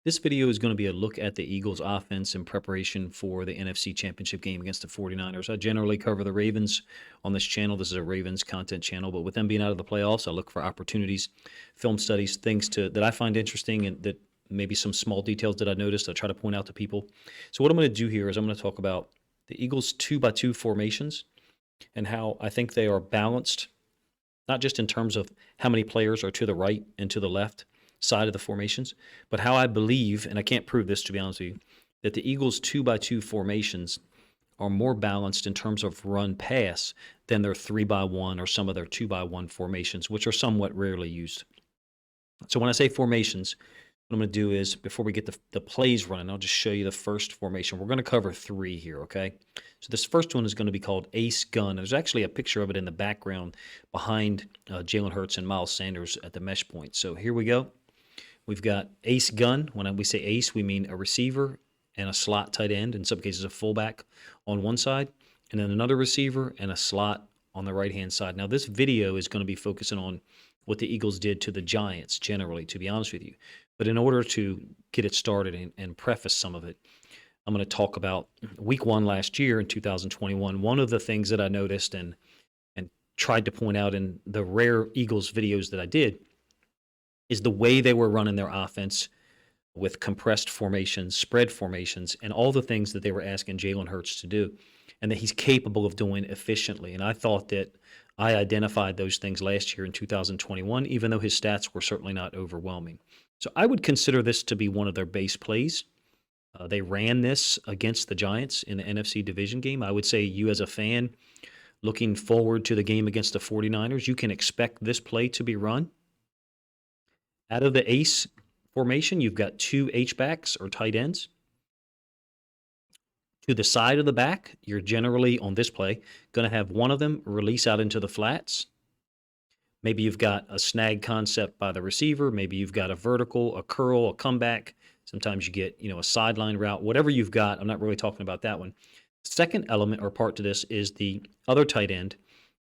This video is going to be a look at the Eagles offense in preparation for the NFC Championship game against the 49ers. I generally cover the Ravens on this channel. This is a Ravens content channel, but with them being out of the playoffs, I look for opportunities, film studies, things that I find interesting and that maybe some small details that I noticed I try to point out to people. So what I'm going to do here is I'm going to talk about the Eagles 2-by-2 formations and how I think they are balanced, not just in terms of how many players are to the right and to the left side of the formations, but how I believe, and I can't prove this to be honest with you, that the Eagles 2-by-2 formations are more balanced in terms of run pass than their 3-by-1 or some of their 2-by-1 formations, which are somewhat rarely used. So when I say formations, what I'm going to do is, before we get the plays running, I'll just show you the first formation. We're going to cover three here, okay? So this first one is going to be called Ace Gun. There's actually a picture of it in the background behind Jalen Hurts and Miles Sanders at the mesh point. So here we go. We've got Ace Gun. When we say ace, we mean a receiver and a slot tight end, in some cases a fullback on one side, and then another receiver and a slot on the right-hand side. Now, this video is going to be focusing on what the Eagles did to the Giants generally, to be honest with you. But in order to get it started and preface some of it, I'm going to talk about week one last year in 2021. One of the things that I noticed and tried to point out in the rare Eagles videos that I did is the way they were running their offense with compressed formations, spread formations, and all the things that they were asking Jalen Hurts to do, and that he's capable of doing efficiently. And I thought that I identified those things last year in 2021, even though his stats were certainly not overwhelming. So I would consider this to be one of their base plays. They ran this against the Giants in the NFC division game. I would say you, as a fan looking forward to the game against the 49ers, you can expect this play to be run. Out of the ace formation, you've got two H-backs or tight ends. To the side of the back, you're generally, on this play, going to have one of them release out into the flats. Maybe you've got a snag concept by the receiver. Maybe you've got a vertical, a curl, a comeback. Sometimes you get, a sideline route. Whatever you've got, I'm not really talking about that one. Second element or part to this is the other tight end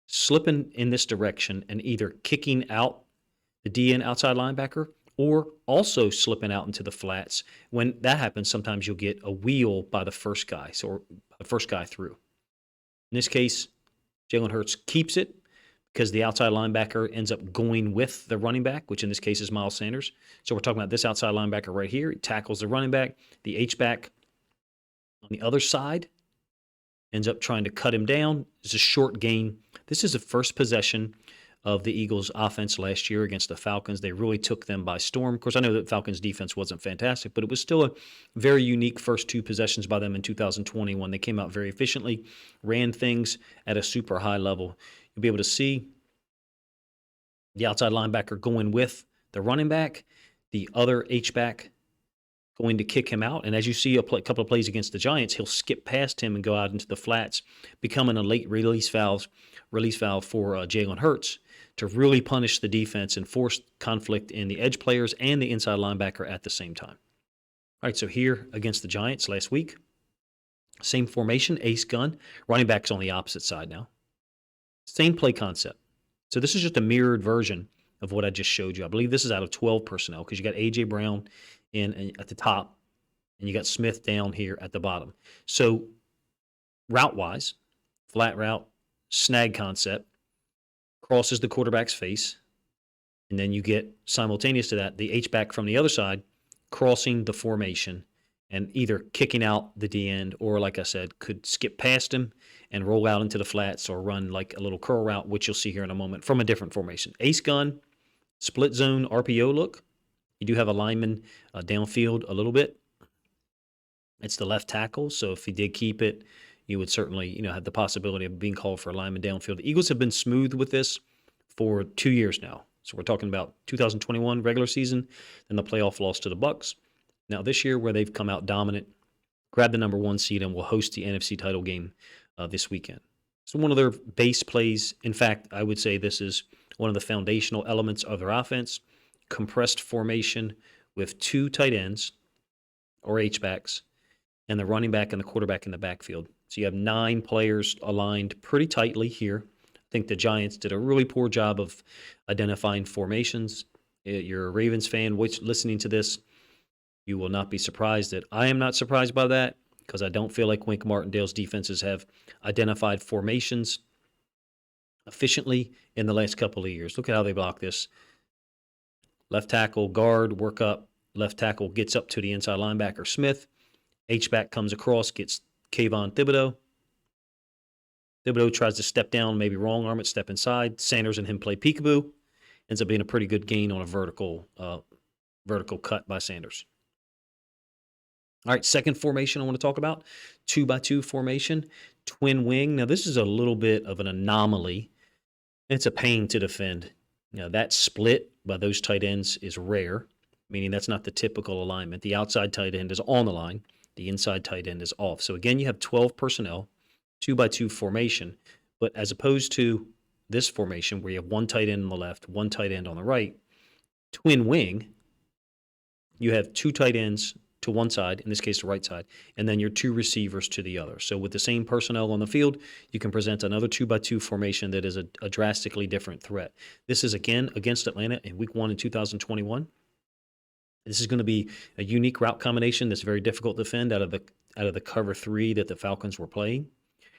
slipping in this direction and either kicking out the DN outside linebacker or also slipping out into the flats. When that happens, sometimes you'll get a wheel by the first guy, or the first guy through. In this case, Jalen Hurts keeps it because the outside linebacker ends up going with the running back, which in this case is Miles Sanders. So we're talking about this outside linebacker right here. He tackles the running back. The H-back on the other side ends up trying to cut him down. It's a short gain. This is the first possession of the Eagles' offense last year against the Falcons. They really took them by storm. Of course, I know that Falcons' defense wasn't fantastic, but it was still a very unique first two possessions by them in 2021. They came out very efficiently, ran things at a super high level. You'll be able to see the outside linebacker going with the running back, the other H-back going to kick him out. And as you see a couple of plays against the Giants, he'll skip past him and go out into the flats, becoming a late release valve for Jalen Hurts to really punish the defense and force conflict in the edge players and the inside linebacker at the same time. All right, so here against the Giants last week, same formation, ace gun. Running back's on the opposite side now. Same play concept. So this is just a mirrored version of what I just showed you. I believe this is out of 12 personnel because you got A.J. Brown in at the top and you got Smith down here at the bottom. So route-wise, flat route, snag concept, crosses the quarterback's face, and then you get, simultaneous to that, the H-back from the other side crossing the formation and either kicking out the D-end or, like I said, could skip past him and roll out into the flats or run like a little curl route, which you'll see here in a moment, from a different formation. Ace gun, split zone, RPO look. You do have a lineman downfield a little bit. It's the left tackle, so if he did keep it, you would certainly, have the possibility of being called for a lineman downfield. The Eagles have been smooth with this for 2 years now. So we're talking about 2021 regular season, then the playoff loss to the Bucs. Now this year, where they've come out dominant, grab the number 1 seed, and will host the NFC title game this weekend. So one of their base plays, in fact, I would say this is one of the foundational elements of their offense, compressed formation with 2 tight ends or H-backs and the running back and the quarterback in the backfield. So you have 9 players aligned pretty tightly here. I think the Giants did a really poor job of identifying formations. You're a Ravens fan listening to this. You will not be surprised that I am not surprised by that because I don't feel like Wink Martindale's defenses have identified formations efficiently in the last couple of years. Look at how they block this. Left tackle, guard, work up. Left tackle gets up to the inside linebacker, Smith. H-back comes across, gets Kayvon Thibodeau. Thibodeau tries to step down, maybe wrong arm it, step inside. Sanders and him play peekaboo. Ends up being a pretty good gain on a vertical cut by Sanders. All right, second formation I want to talk about, 2x2 formation, twin wing. Now, this is a little bit of an anomaly. It's a pain to defend. Now, that split by those tight ends is rare, meaning that's not the typical alignment. The outside tight end is on the line. The inside tight end is off. So, again, you have 12 personnel, 2x2 formation. But as opposed to this formation where you have one tight end on the left, one tight end on the right, twin wing, you have two tight ends to one side, in this case the right side, and then your two receivers to the other. So with the same personnel on the field, you can present another 2x2 formation that is a drastically different threat. This is, again, against Atlanta in Week 1 in 2021. This is going to be a unique route combination that's very difficult to defend out of the cover 3 that the Falcons were playing.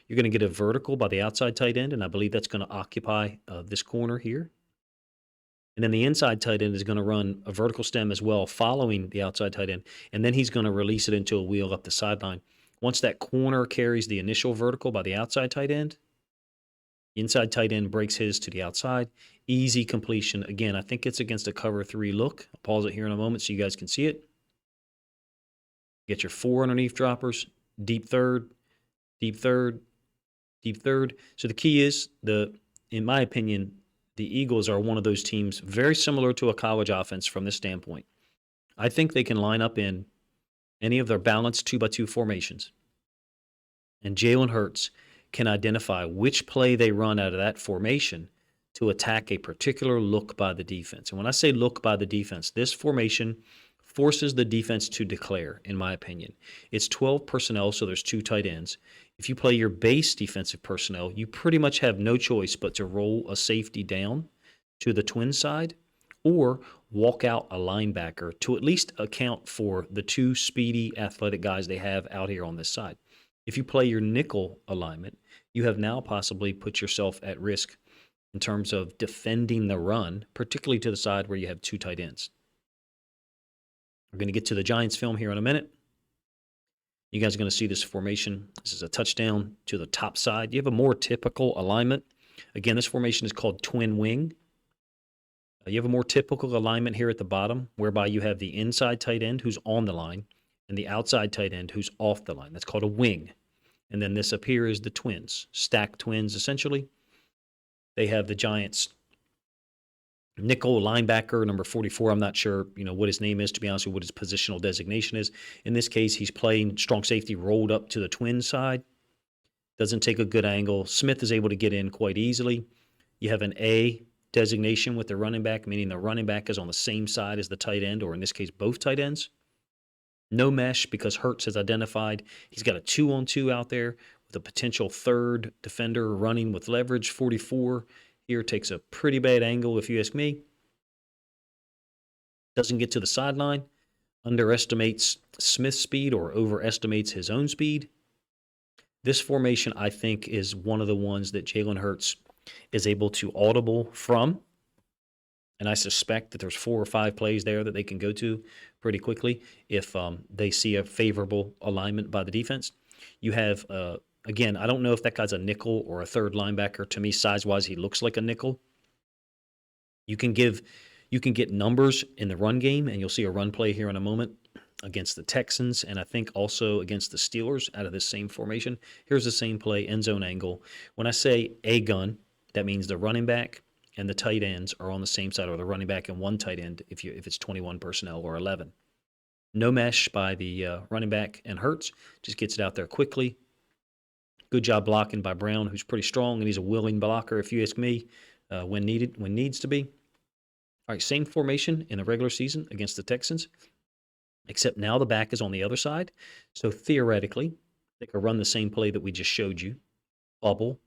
You're going to get a vertical by the outside tight end, and I believe that's going to occupy this corner here. And then the inside tight end is going to run a vertical stem as well, following the outside tight end. And then he's going to release it into a wheel up the sideline. Once that corner carries the initial vertical by the outside tight end, the inside tight end breaks his to the outside. Easy completion. Again, I think it's against a cover 3 look. I'll pause it here in a moment so you guys can see it. Get your 4 underneath droppers, deep third, deep third, deep third. So the key is, in my opinion, the Eagles are one of those teams very similar to a college offense from this standpoint. I think they can line up in any of their balanced 2x2 formations, and Jalen Hurts can identify which play they run out of that formation to attack a particular look by the defense. And when I say look by the defense, this formation forces the defense to declare, in my opinion. It's 12 personnel, so there's 2 tight ends. If you play your base defensive personnel, you pretty much have no choice but to roll a safety down to the twin side or walk out a linebacker to at least account for the 2 speedy, athletic guys they have out here on this side. If you play your nickel alignment, you have now possibly put yourself at risk in terms of defending the run, particularly to the side where you have 2 tight ends. We're going to get to the Giants film here in a minute. You guys are going to see this formation. This is a touchdown to the top side. You have a more typical alignment. Again, this formation is called twin wing. You have a more typical alignment here at the bottom, whereby you have the inside tight end who's on the line and the outside tight end who's off the line. That's called a wing. And then this up here is the twins, stacked twins essentially. They have the Giants nickel linebacker, number 44. I'm not sure, what his name is, to be honest with you, what his positional designation is. In this case, he's playing strong safety rolled up to the twin side. Doesn't take a good angle. Smith is able to get in quite easily. You have an A designation with the running back, meaning the running back is on the same side as the tight end, or in this case, both tight ends. No mesh because Hurts has identified he's got a 2-on-2 out there with a potential third defender running with leverage. 44 here takes a pretty bad angle, if you ask me. Doesn't get to the sideline. Underestimates Smith's speed or overestimates his own speed. This formation, I think, is one of the ones that Jalen Hurts is able to audible from. And I suspect that there's 4 or 5 plays there that they can go to pretty quickly if they see a favorable alignment by the defense. You have again, I don't know if that guy's a nickel or a third linebacker. To me, size-wise, he looks like a nickel. You can get numbers in the run game, and you'll see a run play here in a moment against the Texans, and I think also against the Steelers out of this same formation. Here's the same play, end zone angle. When I say a gun, that means the running back and the tight ends are on the same side, or the running back and one tight end if it's 21 personnel or 11. No mesh by the running back and Hurts. Just gets it out there quickly. Good job blocking by Brown, who's pretty strong, and he's a willing blocker, if you ask me, when needs to be. All right, same formation in the regular season against the Texans, except now the back is on the other side. So theoretically, they could run the same play that we just showed you, bubble,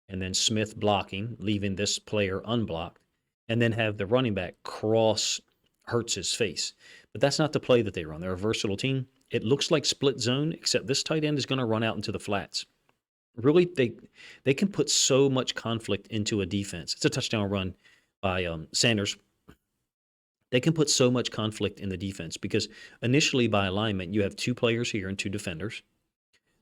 and then Smith blocking, leaving this player unblocked, and then have the running back cross Hurts' face. But that's not the play that they run. They're a versatile team. It looks like split zone, except this tight end is going to run out into the flats. Really, they can put so much conflict into a defense. It's a touchdown run by Sanders. They can put so much conflict in the defense because initially by alignment, you have two players here and two defenders.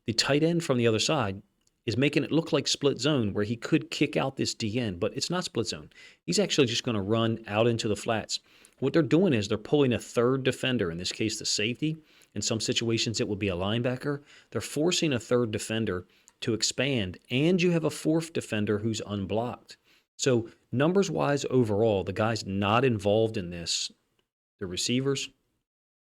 The tight end from the other side is making it look like split zone where he could kick out this DN, but it's not split zone. He's actually just going to run out into the flats. What they're doing is they're pulling a third defender, in this case the safety. In some situations it would be a linebacker. They're forcing a third defender to expand, and you have a fourth defender who's unblocked. So numbers-wise overall, the guys not involved in this, the receivers,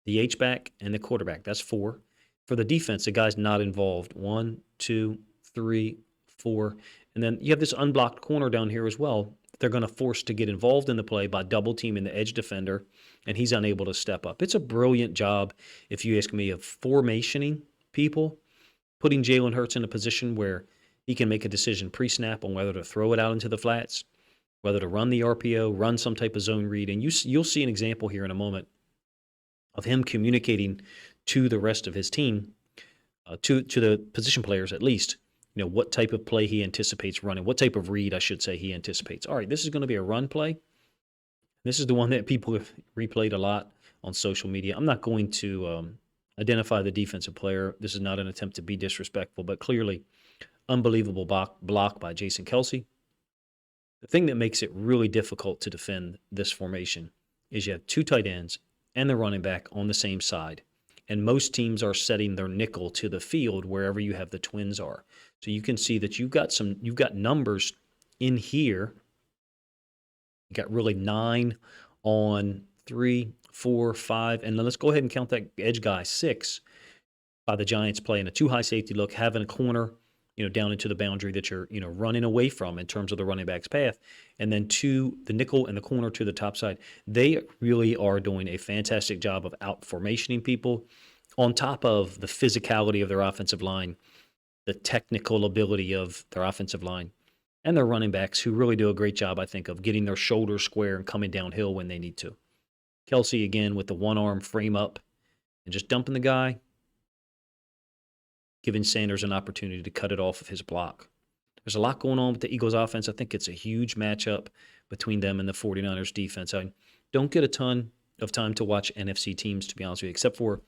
the H-back, and the quarterback, that's 4. For the defense, the guys not involved, 1, 2, 3, 4. And then you have this unblocked corner down here as well. They're going to force to get involved in the play by double teaming the edge defender, and he's unable to step up. It's a brilliant job, if you ask me, of formationing people, putting Jalen Hurts in a position where he can make a decision pre-snap on whether to throw it out into the flats, whether to run the RPO, run some type of zone read. And you'll see an example here in a moment of him communicating to the rest of his team, to the position players at least, what type of play he anticipates running, what type of read, I should say, he anticipates. All right, this is going to be a run play. This is the one that people have replayed a lot on social media. I'm not going to identify the defensive player. This is not an attempt to be disrespectful, but clearly unbelievable block by Jason Kelce. The thing that makes it really difficult to defend this formation is you have two tight ends and the running back on the same side. And most teams are setting their nickel to the field wherever you have the twins are. So you can see that you've got numbers in here. You got really 9 on 3, 4, 5, and then let's go ahead and count that edge guy 6 by the Giants playing a too high safety look, having a corner, down into the boundary that you're, running away from in terms of the running back's path. And then 2, the nickel and the corner to the top side. They really are doing a fantastic job of out-formationing people on top of the physicality of their offensive line, the technical ability of their offensive line, and their running backs who really do a great job, I think, of getting their shoulders square and coming downhill when they need to. Kelce, again, with the one-arm frame up and just dumping the guy, giving Sanders an opportunity to cut it off of his block. There's a lot going on with the Eagles offense. I think it's a huge matchup between them and the 49ers defense. I don't get a ton of time to watch NFC teams, to be honest with you, except for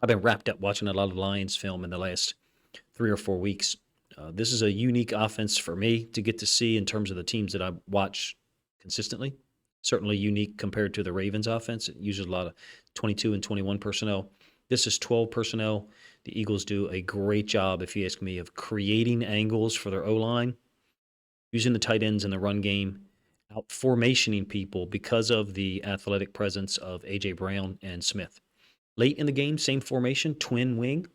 I've been wrapped up watching a lot of Lions film in the last 3 or 4 weeks. This is a unique offense for me to get to see in terms of the teams that I watch consistently. Certainly unique compared to the Ravens offense. It uses a lot of 22 and 21 personnel. This is 12 personnel. The Eagles do a great job, if you ask me, of creating angles for their O-line, using the tight ends in the run game, out formationing people because of the athletic presence of A.J. Brown and Smith. Late in the game, same formation, twin wing.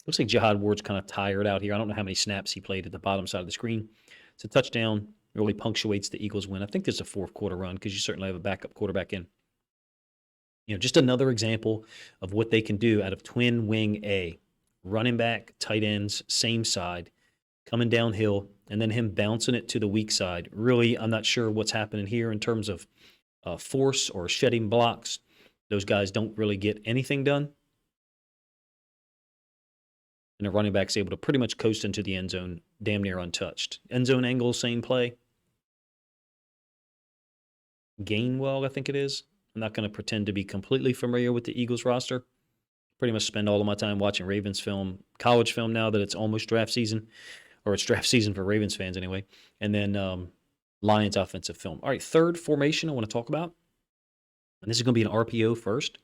Looks like Jihad Ward's kind of tired out here. I don't know how many snaps he played at the bottom side of the screen. It's a touchdown. Really punctuates the Eagles' win. I think there's a fourth quarter run because you certainly have a backup quarterback in. Just another example of what they can do out of twin wing A. Running back, tight ends, same side, coming downhill, and then him bouncing it to the weak side. Really, I'm not sure what's happening here in terms of force or shedding blocks. Those guys don't really get anything done. And the running back's able to pretty much coast into the end zone, damn near untouched. End zone angle, same play. Gainwell, I think it is. I'm not going to pretend to be completely familiar with the Eagles roster. Pretty much spend all of my time watching Ravens film, college film now that it's almost draft season, or it's draft season for Ravens fans anyway, and then Lions offensive film. All right, third formation I want to talk about, and this is going to be an RPO first.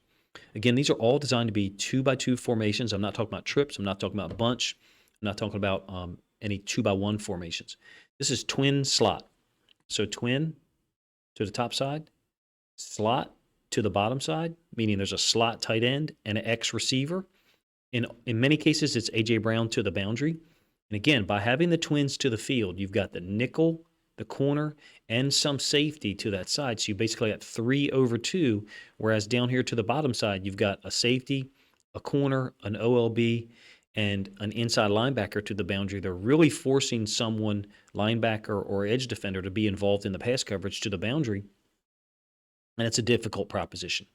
Again, these are all designed to be 2x2 formations. I'm not talking about trips. I'm not talking about bunch. I'm not talking about any 2x1 formations. This is twin slot. So twin to the top side, slot to the bottom side, meaning there's a slot tight end and an X receiver. In many cases, it's A.J. Brown to the boundary. And again, by having the twins to the field, you've got the nickel, the corner, and some safety to that side. So you basically got 3 over 2, whereas down here to the bottom side, you've got a safety, a corner, an OLB, and an inside linebacker to the boundary. They're really forcing someone, linebacker or edge defender, to be involved in the pass coverage to the boundary. And it's a difficult proposition.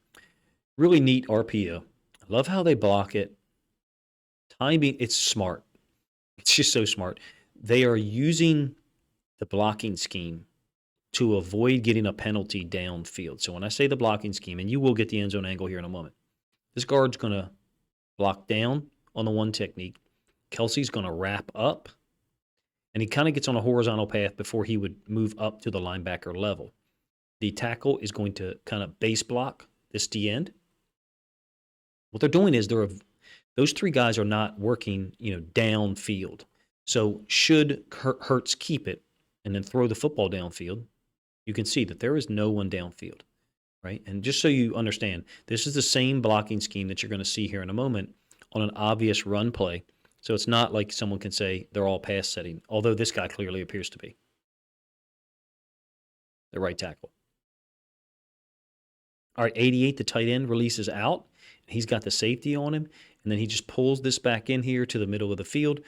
Really neat RPO. I love how they block it. Timing, it's smart. It's just so smart. They are using the blocking scheme to avoid getting a penalty downfield. So when I say the blocking scheme, and you will get the end zone angle here in a moment, this guard's going to block down on the one technique. Kelsey's going to wrap up, and he kind of gets on a horizontal path before he would move up to the linebacker level. The tackle is going to kind of base block this D end. What they're doing is those three guys are not working, downfield. So should Hurts keep it and then throw the football downfield, you can see that there is no one downfield, right? And just so you understand, this is the same blocking scheme that you're going to see here in a moment on an obvious run play. So it's not like someone can say they're all pass setting, although this guy clearly appears to be the right tackle. All right, 88, the tight end releases out. He's got the safety on him, and then he just pulls this back in here to the middle of the field.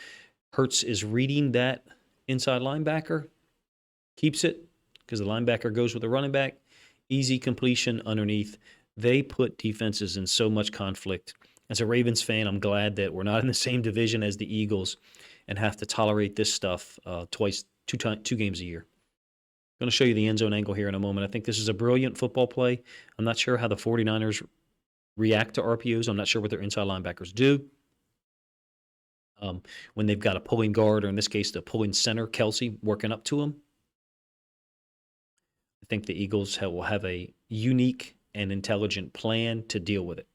Hurts is reading that inside linebacker, keeps it because the linebacker goes with the running back. Easy completion underneath. They put defenses in so much conflict. As a Ravens fan, I'm glad that we're not in the same division as the Eagles and have to tolerate this stuff two games a year. I'm going to show you the end zone angle here in a moment. I think this is a brilliant football play. I'm not sure how the 49ers react to RPOs. I'm not sure what their inside linebackers do. When they've got a pulling guard, or in this case, the pulling center, Kelsey, working up to him. I think the Eagles will have a unique and intelligent plan to deal with it.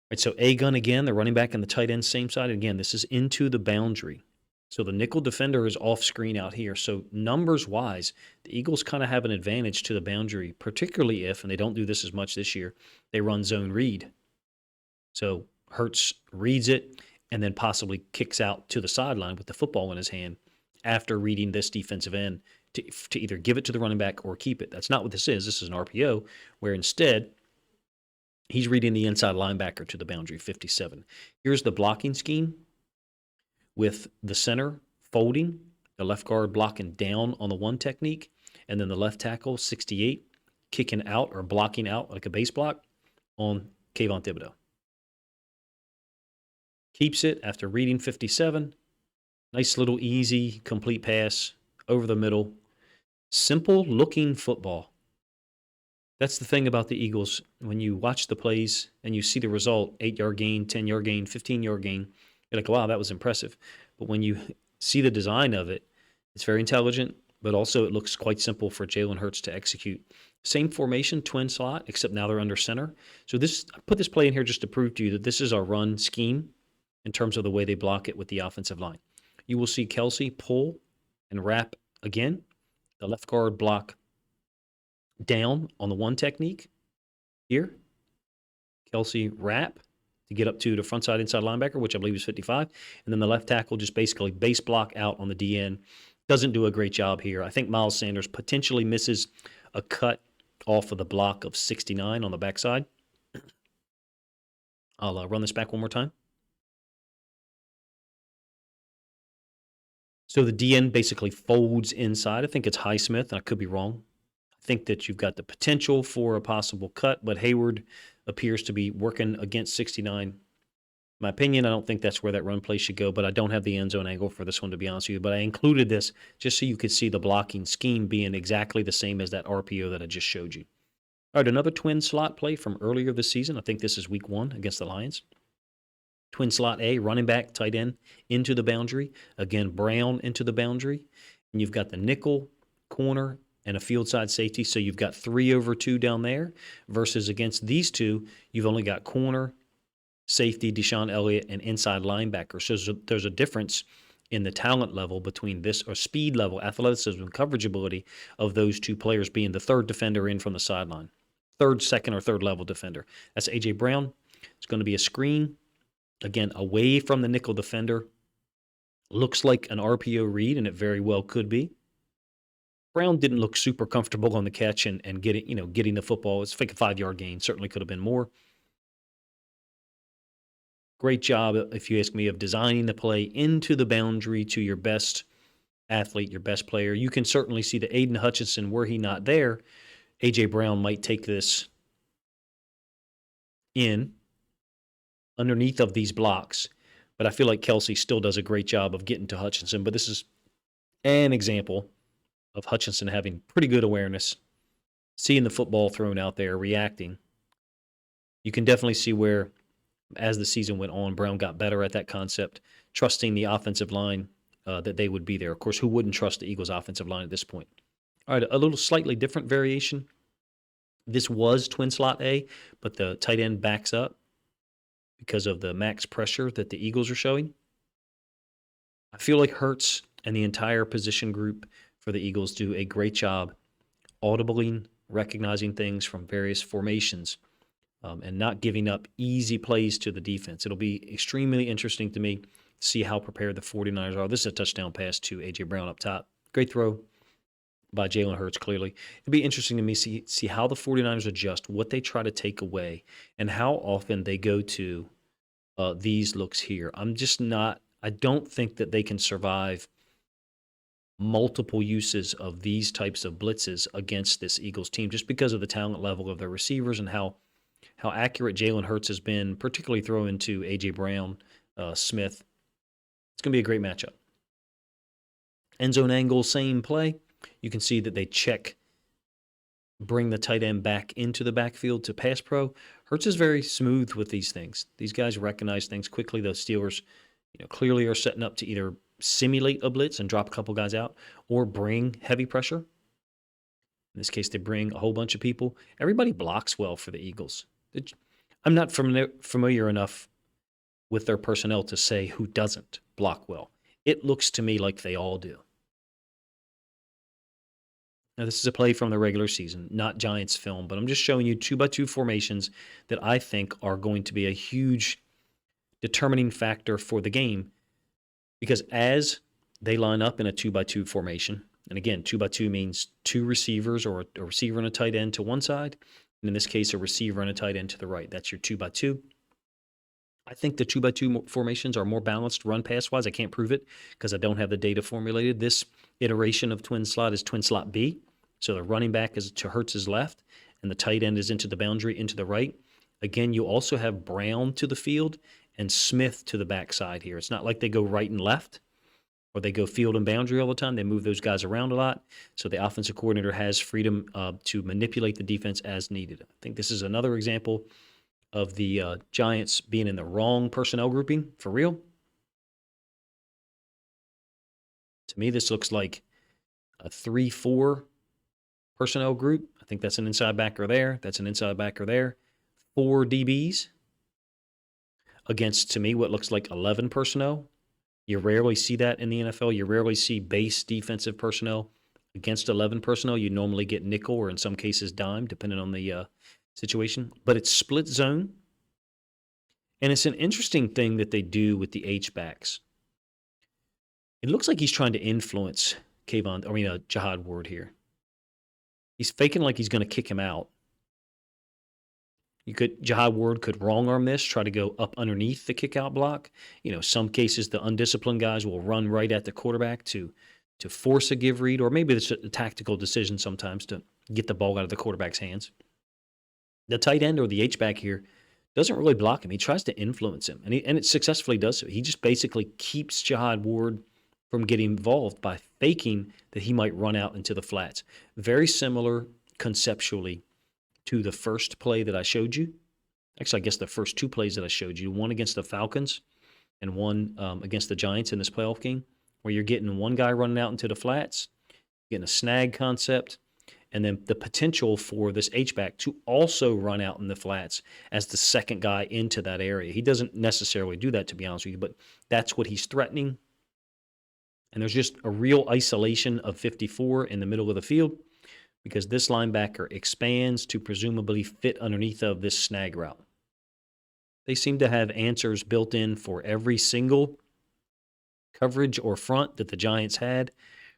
All right, so A-Gun again, the running back and the tight end, same side. Again, this is into the boundary. So the nickel defender is off screen out here. So numbers-wise, the Eagles kind of have an advantage to the boundary, particularly if, and they don't do this as much this year, they run zone read. So Hurts reads it and then possibly kicks out to the sideline with the football in his hand after reading this defensive end to either give it to the running back or keep it. That's not what this is. This is an RPO where instead he's reading the inside linebacker to the boundary, 57. Here's the blocking scheme with the center folding, the left guard blocking down on the one technique, and then the left tackle, 68, kicking out or blocking out like a base block on Kayvon Thibodeaux. Keeps it after reading 57. Nice little easy complete pass over the middle. Simple looking football. That's the thing about the Eagles. When you watch the plays and you see the result, 8-yard gain, 10-yard gain, 15-yard gain, you're like, wow, that was impressive. But when you see the design of it, it's very intelligent, but also it looks quite simple for Jalen Hurts to execute. Same formation, twin slot, except now they're under center. So I put this play in here just to prove to you that this is our run scheme in terms of the way they block it with the offensive line. You will see Kelsey pull and wrap again. The left guard block down on the one technique here. Kelsey wrap to get up to the front side inside linebacker, which I believe is 55. And then the left tackle just basically base block out on the DN. Doesn't do a great job here. I think Miles Sanders potentially misses a cut off of the block of 69 on the backside. I'll run this back one more time. So the DN basically folds inside. I think it's Highsmith, and I could be wrong. I think that you've got the potential for a possible cut, but Hayward appears to be working against 69. In my opinion, I don't think that's where that run play should go, but I don't have the end zone angle for this one, to be honest with you. But I included this just so you could see the blocking scheme being exactly the same as that RPO that I just showed you. All right, another twin slot play from earlier this season. I think this is week 1 against the Lions. Twin slot A, running back, tight end, into the boundary. Again, Brown into the boundary. And you've got the nickel, corner, and a field side safety. So you've got 3 over 2 down there versus against these two, you've only got corner, safety, Deshaun Elliott, and inside linebacker. So there's a difference in the talent level between this, or speed level, athleticism, and coverage ability of those two players being the third defender in from the sideline. Second, or third level defender. That's A.J. Brown. It's going to be a screen. Again, away from the nickel defender. Looks like an RPO read, and it very well could be. Brown didn't look super comfortable on the catch and getting the football. It's like a 5-yard gain. Certainly could have been more. Great job, if you ask me, of designing the play into the boundary to your best athlete, your best player. You can certainly see that Aiden Hutchinson, were he not there, A.J. Brown might take this in underneath of these blocks, but I feel like Kelsey still does a great job of getting to Hutchinson. But this is an example of Hutchinson having pretty good awareness, seeing the football thrown out there, reacting. You can definitely see where, as the season went on, Brown got better at that concept, trusting the offensive line that they would be there. Of course, who wouldn't trust the Eagles' offensive line at this point? All right, a little slightly different variation. This was twin slot A, but the tight end backs up because of the max pressure that the Eagles are showing. I feel like Hurts and the entire position group for the Eagles do a great job audibly recognizing things from various formations and not giving up easy plays to the defense. It'll be extremely interesting to me to see how prepared the 49ers are. This is a touchdown pass to A.J. Brown up top. Great throw by Jalen Hurts, clearly. It'd be interesting to me to see how the 49ers adjust, what they try to take away, and how often they go to these looks here. I don't think that they can survive multiple uses of these types of blitzes against this Eagles team just because of the talent level of their receivers and how accurate Jalen Hurts has been, particularly throwing to A.J. Brown, Smith. It's going to be a great matchup. End zone angle, same play. You can see that they bring the tight end back into the backfield to pass pro. Hurts is very smooth with these things. These guys recognize things quickly. The Steelers, clearly are setting up to either simulate a blitz and drop a couple guys out or bring heavy pressure. In this case, they bring a whole bunch of people. Everybody blocks well for the Eagles. I'm not familiar enough with their personnel to say who doesn't block well. It looks to me like they all do. Now, this is a play from the regular season, not Giants film, but I'm just showing you 2x2 formations that I think are going to be a huge determining factor for the game because as they line up in a 2x2 formation, and again, 2x2 means two receivers or a receiver and a tight end to one side, and in this case, a receiver and a tight end to the right. That's your 2x2. I think the 2x2 formations are more balanced run pass wise. I can't prove it because I don't have the data formulated. This iteration of twin slot is twin slot B. So the running back is to Hurts' left and the tight end is into the boundary into the right. Again, you also have Brown to the field and Smith to the backside here. It's not like they go right and left or they go field and boundary all the time. They move those guys around a lot. So the offensive coordinator has freedom to manipulate the defense as needed. I think this is another example of the Giants being in the wrong personnel grouping for real. To me, this looks like a 3-4 personnel group. I think that's an inside backer there. That's an inside backer there. 4 DBs against, to me, what looks like 11 personnel. You rarely see that in the NFL. You rarely see base defensive personnel against 11 personnel. You normally get nickel or in some cases dime, depending on the situation. But it's split zone. And it's an interesting thing that they do with the H-backs. It looks like he's trying to influence Jihad Ward here. He's faking like he's going to kick him out. Jihad Ward could wrong arm this, try to go up underneath the kick out block. Some cases the undisciplined guys will run right at the quarterback to force a give read, or maybe it's a tactical decision sometimes to get the ball out of the quarterback's hands. The tight end or the H-back here doesn't really block him. He tries to influence him, and it successfully does so. He just basically keeps Jihad Ward from getting involved by faking that he might run out into the flats. Very similar conceptually to the first play that I showed you. Actually, I guess the first 2 plays that I showed you, one against the Falcons and one against the Giants in this playoff game, where you're getting one guy running out into the flats, getting a snag concept, and then the potential for this H-back to also run out in the flats as the second guy into that area. He doesn't necessarily do that, to be honest with you, but that's what he's threatening. And there's just a real isolation of 54 in the middle of the field because this linebacker expands to presumably fit underneath of this snag route. They seem to have answers built in for every single coverage or front that the Giants had.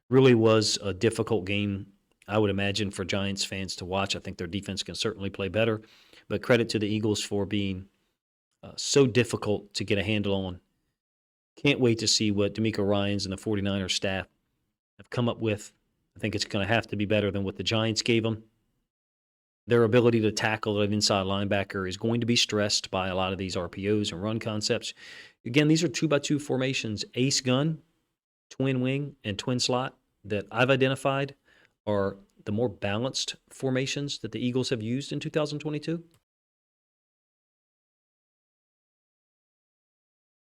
Really was a difficult game, I would imagine, for Giants fans to watch. I think their defense can certainly play better, but credit to the Eagles for being so difficult to get a handle on. Can't wait to see what DeMeco Ryans and the 49ers staff have come up with. I think it's going to have to be better than what the Giants gave them. Their ability to tackle an inside linebacker is going to be stressed by a lot of these RPOs and run concepts. Again, these are 2-by-2 formations, ace gun, twin wing, and twin slot that I've identified are the more balanced formations that the Eagles have used in 2022.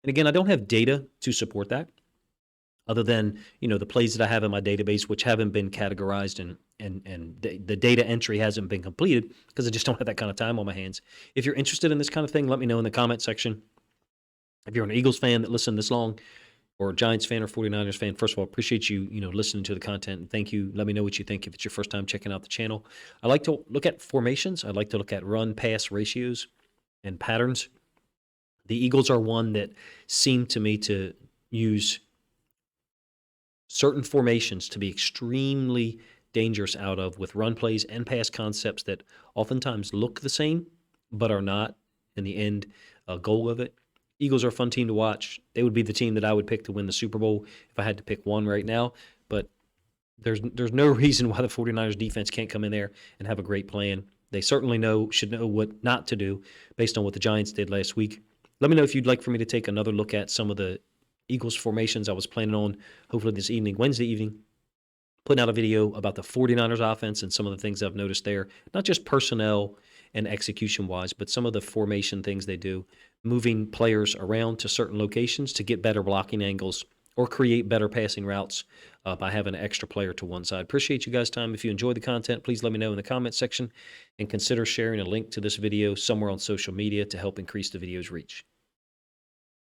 And again, I don't have data to support that other than, the plays that I have in my database, which haven't been categorized and the data entry hasn't been completed because I just don't have that kind of time on my hands. If you're interested in this kind of thing, let me know in the comment section. If you're an Eagles fan that listened this long, or a Giants fan or 49ers fan, first of all, appreciate you, listening to the content. And thank you. Let me know what you think if it's your first time checking out the channel. I like to look at formations. I like to look at run-pass ratios and patterns. The Eagles are one that seem to me to use certain formations to be extremely dangerous out of with run plays and pass concepts that oftentimes look the same but are not in the end a goal of it. Eagles are a fun team to watch. They would be the team that I would pick to win the Super Bowl if I had to pick one right now. But there's no reason why the 49ers defense can't come in there and have a great plan. They certainly should know what not to do based on what the Giants did last week. Let me know if you'd like for me to take another look at some of the Eagles formations I was planning on, hopefully this evening, Wednesday evening, putting out a video about the 49ers offense and some of the things I've noticed there, not just personnel and execution-wise, but some of the formation things they do, moving players around to certain locations to get better blocking angles or create better passing routes by having an extra player to one side. Appreciate you guys' time. If you enjoyed the content, please let me know in the comment section and consider sharing a link to this video somewhere on social media to help increase the video's reach.